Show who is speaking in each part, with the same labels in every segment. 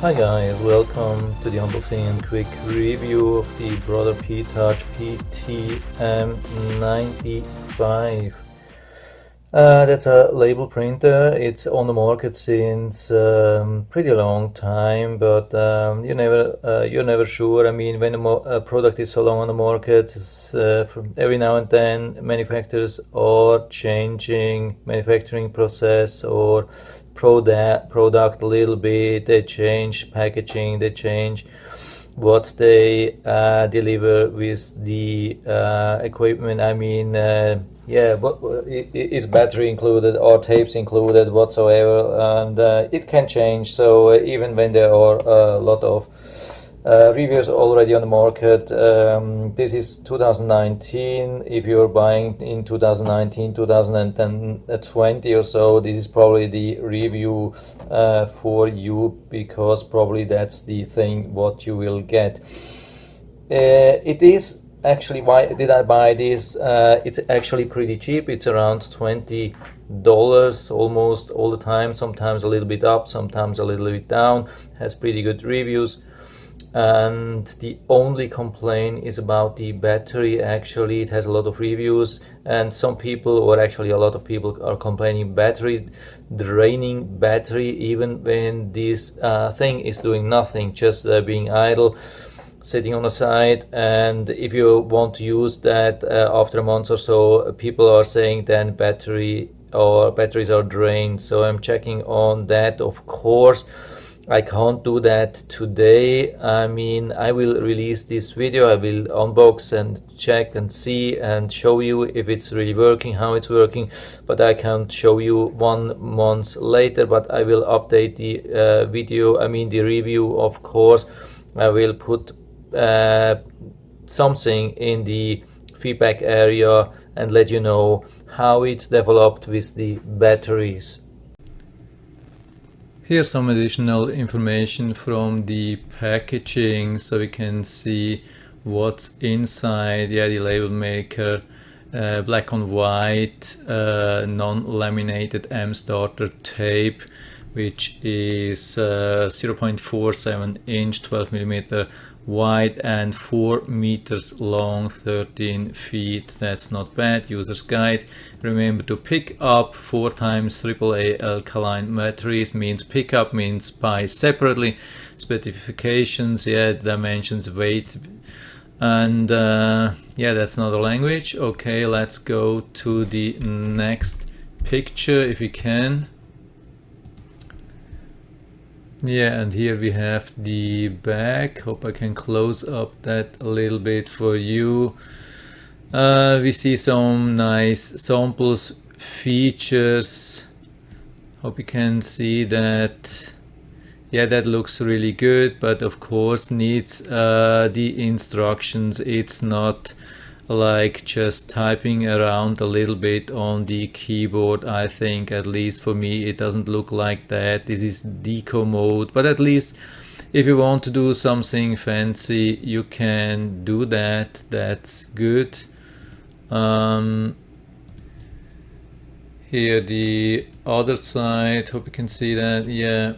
Speaker 1: Hi guys, welcome to the unboxing and quick review of the Brother P-Touch PTM95. That's a label printer. It's on the market since pretty long time, but you're never sure. I mean, when a product is so long on the market, from every now and then manufacturers are changing manufacturing process or product a little bit. They change packaging, they change what they deliver with the equipment. I mean, yeah, what is battery included or tapes included whatsoever, and it can change. So even when there are a lot of reviews already on the market, this is 2019. If you're buying in 2019, 2020 or so, this is probably the review for you, because probably that's the thing what you will get. It is actually, why did I buy this? It's actually pretty cheap. It's around $20 almost all the time, sometimes a little bit up, sometimes a little bit down. Has pretty good reviews, and the only complaint is about the battery. Actually, it has a lot of reviews, and some people, or actually a lot of people, are complaining battery draining battery even when this thing is doing nothing, just being idle, sitting on the side. And if you want to use that after a month or so, people are saying then batteries are drained. So I'm checking on that. Of course, I can't do that today. I mean, I will release this video, I will unbox and check and see and show you if it's really working, how it's working, but I can't show you 1 month later. But I will update the the review. Of course, I will put something in the feedback area and let you know how it developed with the batteries. Here's some additional information from the packaging, so we can see what's inside. Yeah, the label maker, black on white, non-laminated M starter tape, which is 0.47 inch, 12 millimeter wide and 4 meters long, 13 feet. That's not bad. User's guide. Remember to pick up 4 times AAA alkaline batteries. Means pick up means buy separately. Specifications, yeah, dimensions, weight, and yeah, that's not a language. Okay, let's go to the next picture if we can. Yeah, and here we have the back. Hope I can close up that a little bit for you. We see some nice samples, features. Hope you can see that. Yeah, that looks really good, but of course needs the instructions. It's not like just typing around a little bit on the keyboard. I think, at least for me, it doesn't look like that. This is Deco mode, but at least if you want to do something fancy, you can do that. That's good. Here the other side, hope you can see that. Yeah,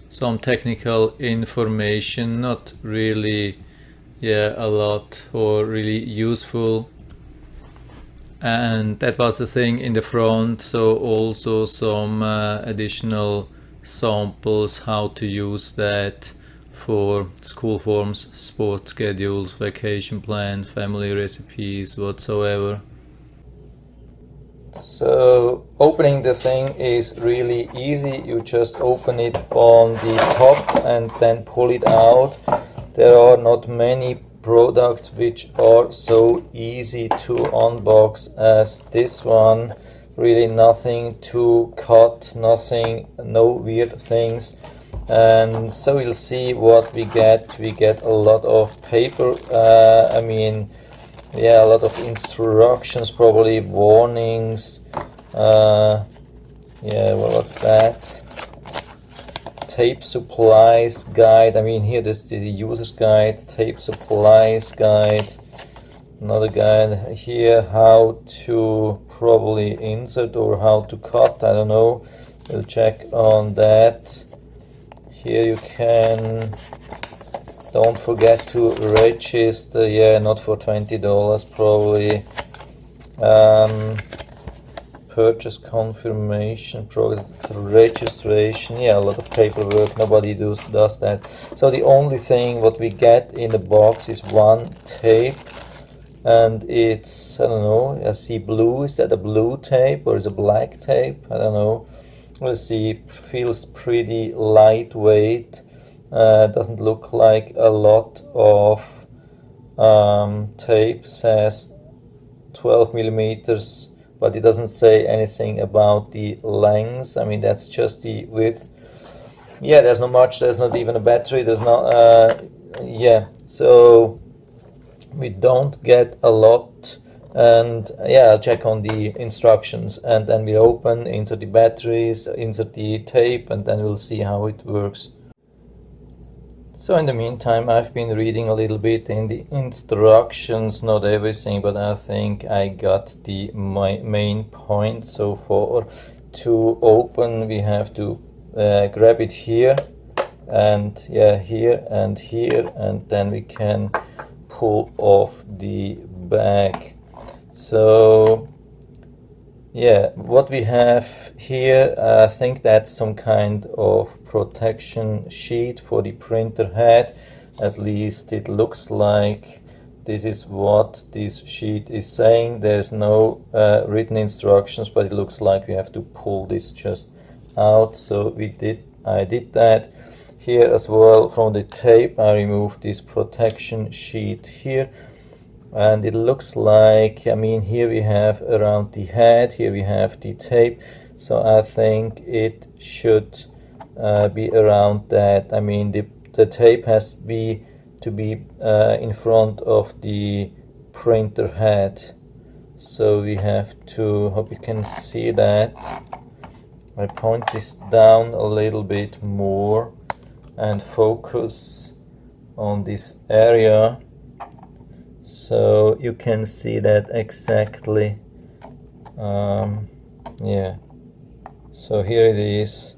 Speaker 1: some technical information, not really a lot or really useful. And that was the thing in the front. So also some additional samples, how to use that for school forms, sport schedules, vacation plans, family recipes, whatsoever. So opening the thing is really easy. You just open it on the top and then pull it out. There are not many products which are so easy to unbox as this one. Really nothing to cut, nothing, no weird things. And so we'll see what we get. We get a lot of paper, yeah, a lot of instructions, probably warnings. Yeah, well, what's that? Tape supplies guide. I mean, here this is the user's guide, tape supplies guide, another guide here, how to probably insert or how to cut, I don't know, we'll check on that. Here you can, don't forget to register, yeah, not for $20 probably. Purchase confirmation, product registration, yeah, a lot of paperwork, nobody does that. So the only thing what we get in the box is one tape, and it's, I don't know, I see blue. Is that a blue tape or is it a black tape? I don't know. We'll see. Feels pretty lightweight. Doesn't look like a lot of tape. Says 12 millimeters, but it doesn't say anything about the length. I mean, that's just the width. Yeah, there's not much. There's not even a battery. There's not. Yeah, so we don't get a lot. And yeah, I'll check on the instructions, and then we open, insert the batteries, insert the tape, and then we'll see how it works. So in the meantime, I've been reading a little bit in the instructions, not everything, but I think I got the main point so far. To open, we have to grab it here, and yeah, here, and then we can pull off the bag. So yeah, what we have here, I think that's some kind of protection sheet for the printer head. At least it looks like this is what this sheet is saying. There's no written instructions, but it looks like we have to pull this just out. So I did that. Here as well, from the tape, I removed this protection sheet here. And it looks like, I mean, here we have around the head, here we have the tape, so I think it should be around that. I mean, the tape has to be in front of the printer head, so we have to, hope you can see that. I point this down a little bit more and focus on this area, so you can see that exactly. Yeah, so here it is,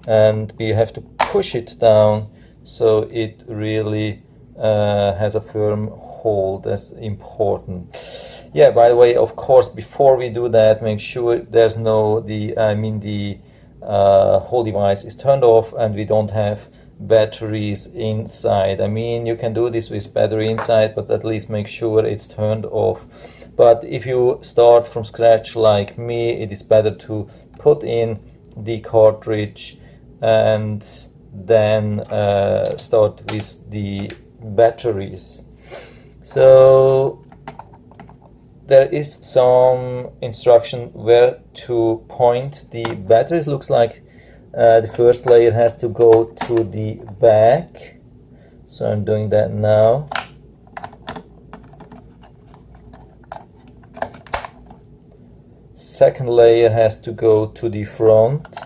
Speaker 1: and we have to push it down so it really has a firm hold. That's important. Yeah, by the way, of course, before we do that, make sure there's no the whole device is turned off and we don't have batteries inside. I mean, you can do this with battery inside, but at least make sure it's turned off. But if you start from scratch like me, it is better to put in the cartridge and then start with the batteries. So there is some instruction where to point the batteries. Looks like the first layer has to go to the back, so I'm doing that now. Second layer has to go to the front.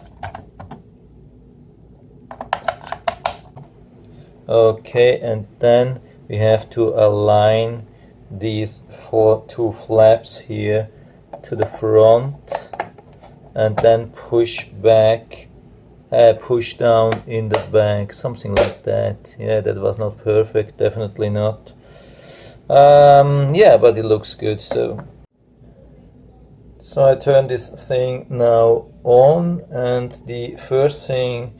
Speaker 1: Okay, and then we have to align these two flaps here to the front, and then push back, push down in the back, something like that. Yeah, that was not perfect, definitely not. Yeah, but it looks good. So I turn this thing now on, and the first thing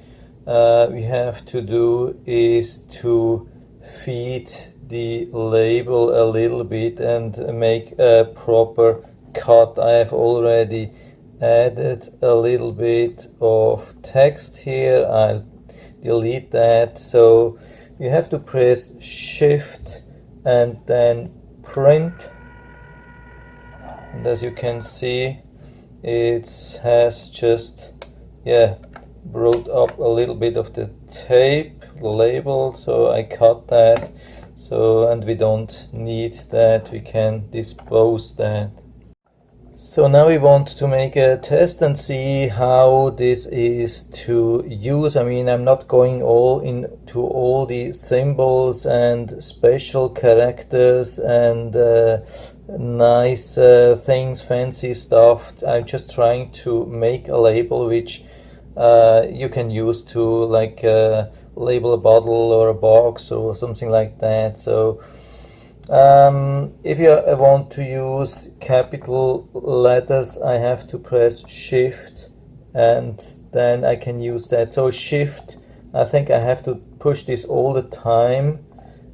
Speaker 1: we have to do is to feed the label a little bit and make a proper cut. I have already added a little bit of text here. I'll delete that. So you have to press Shift and then print, and as you can see, it has just brought up a little bit of the tape label, so I cut that. So, and we don't need that, we can dispose that. So now we want to make a test and see how this is to use. I mean, I'm not going all into all the symbols and special characters and nice things, fancy stuff. I'm just trying to make a label which you can use to like label a bottle or a box or something like that. So if you want to use capital letters, I have to press Shift and then I can use that. So Shift, I think I have to push this all the time.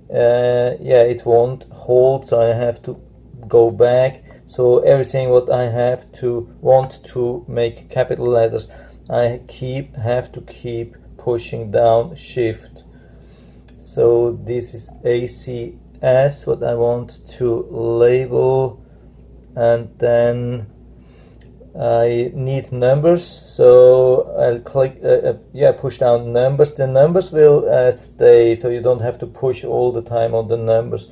Speaker 1: Yeah, it won't hold, so I have to go back. So everything what I have to want to make capital letters, I have to keep pushing down Shift. So this is ACS, what I want to label, and then I need numbers, so I'll click, yeah, push down numbers. The numbers will stay, so you don't have to push all the time on the numbers.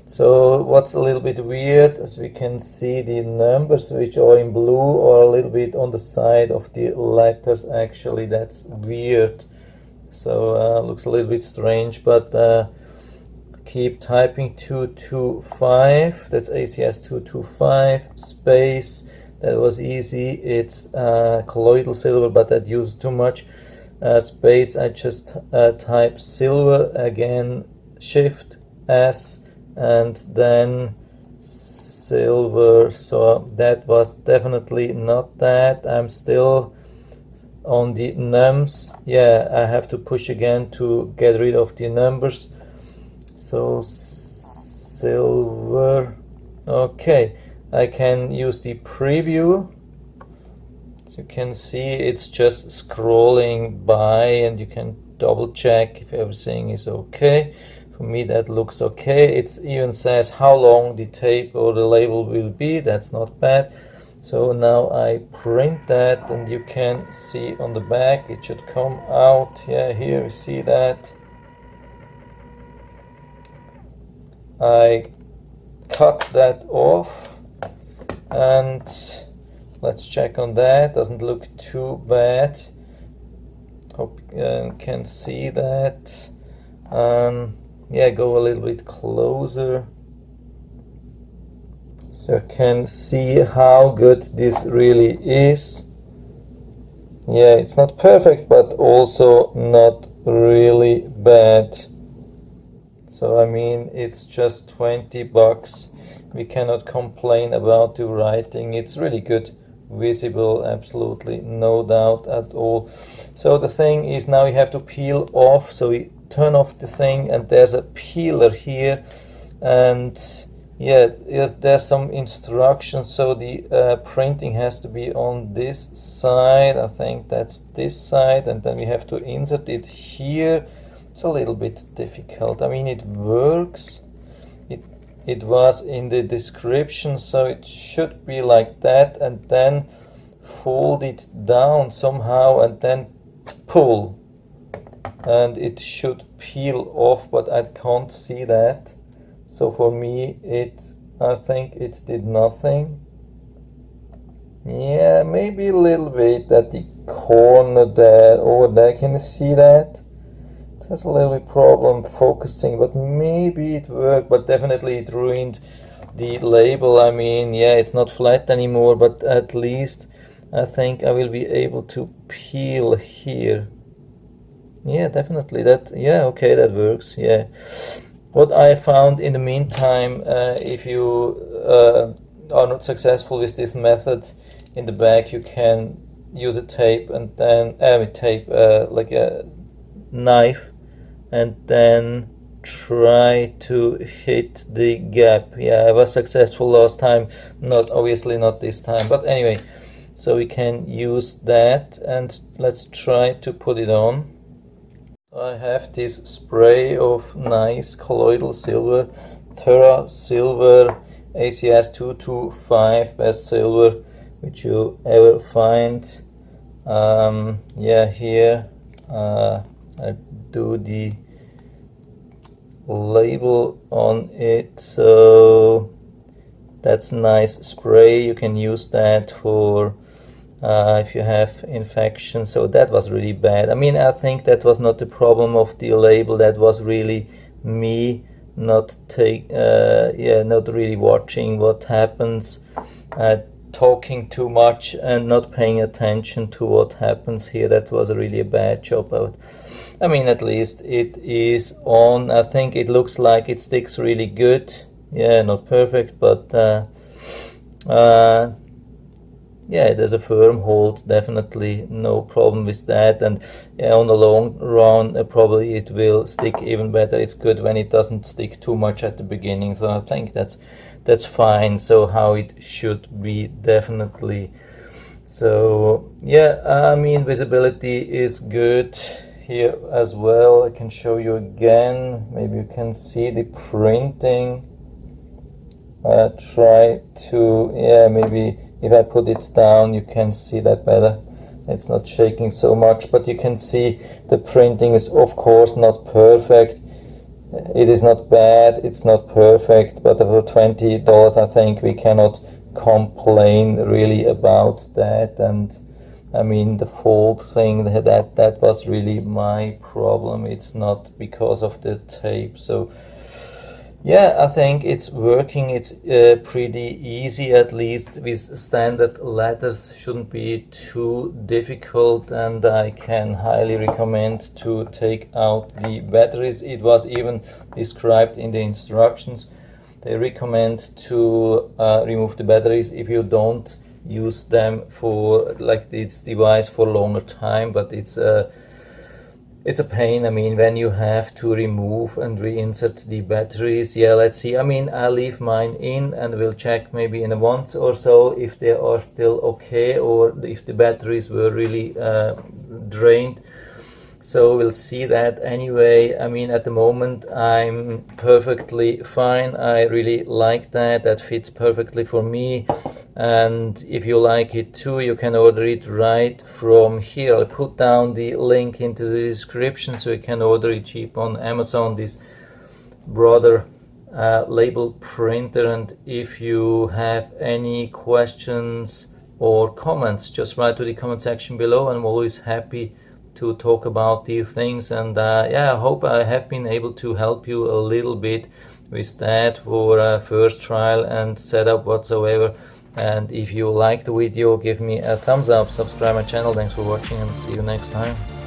Speaker 1: So what's a little bit weird, as we can see, the numbers which are in blue are a little bit on the side of the letters. Actually, that's weird. So looks a little bit strange, but keep typing 225. That's ACS 225 space. That was easy. It's colloidal silver, but that uses too much space. I just type silver again, Shift S, and then silver. So that was definitely not that. I'm still on the nums. Yeah, I have to push again to get rid of the numbers. So silver. Okay, I can use the preview. As you can see, it's just scrolling by and you can double check if everything is okay. For me that looks okay. It even says how long the tape or the label will be. That's not bad. So now I print that and you can see on the back it should come out. Yeah, here you see that. I cut that off and let's check on that. Doesn't look too bad. Hope you can see that. Yeah, go a little bit closer so you can see how good this really is. Yeah, it's not perfect, but also not really bad. So I mean, it's just 20 bucks. We cannot complain about the writing. It's really good, visible, absolutely no doubt at all. So the thing is, now you have to peel off. So we turn off the thing and there's a peeler here, and yeah, there's some instructions. So the printing has to be on this side. I think that's this side, and then we have to insert it here. It's a little bit difficult. I mean, it works. It was in the description, so it should be like that, and then fold it down somehow and then pull, and it should peel off, but I can't see that. So for me, I think it did nothing. Yeah, maybe a little bit at the corner there, over there. Can you see that? Has a little bit problem focusing, but maybe it worked, but definitely it ruined the label. I mean, yeah, it's not flat anymore, but at least I think I will be able to peel here. Yeah, definitely that. Yeah, okay, that works. Yeah. What I found in the meantime, if you are not successful with this method, in the back you can use a tape and then like a knife, and then try to hit the gap. Yeah, I was successful last time, obviously not this time, but anyway, so we can use that, and let's try to put it on. I have this spray of nice colloidal silver, Terra Silver ACS 225, best silver which you ever find. Yeah, here I do the label on it, so that's nice spray. You can use that for if you have infection. So that was really bad. I mean, I think that was not the problem of the label, that was really me not really watching what happens. I talking too much and not paying attention to what happens here. That was really a bad job. I mean, at least it is on. I think it looks like it sticks really good. Yeah, not perfect, but yeah, there's a firm hold, definitely no problem with that. And yeah, on the long run, probably it will stick even better. It's good when it doesn't stick too much at the beginning, so I think that's fine. So how it should be, definitely. So yeah, I mean, visibility is good here as well. I can show you again. Maybe you can see the printing. Try to, yeah, maybe if I put it down you can see that better. It's not shaking so much, but you can see the printing is of course not perfect. It is not bad, it's not perfect, but for $20 I think we cannot complain really about that. And I mean, the fold thing, that was really my problem. It's not because of the tape. So yeah, I think it's working. It's pretty easy, at least with standard letters. Shouldn't be too difficult, and I can highly recommend to take out the batteries. It was even described in the instructions. They recommend to remove the batteries if you don't use them for like this device for longer time, but it's a pain. I mean, when you have to remove and reinsert the batteries. Yeah, let's see. I mean, I'll leave mine in and we'll check maybe in a month or so if they are still okay or if the batteries were really drained. So we'll see that. Anyway, I mean, at the moment I'm perfectly fine. I really like that. That fits perfectly for me. And if you like it too, you can order it right from here. I'll put down the link into the description so you can order it cheap on Amazon, this Brother label printer. And if you have any questions or comments, just write to the comment section below. I'm always happy to talk about these things. And yeah, I hope I have been able to help you a little bit with that for a first trial and setup whatsoever. And if you liked the video, give me a thumbs up, subscribe my channel. Thanks for watching and see you next time.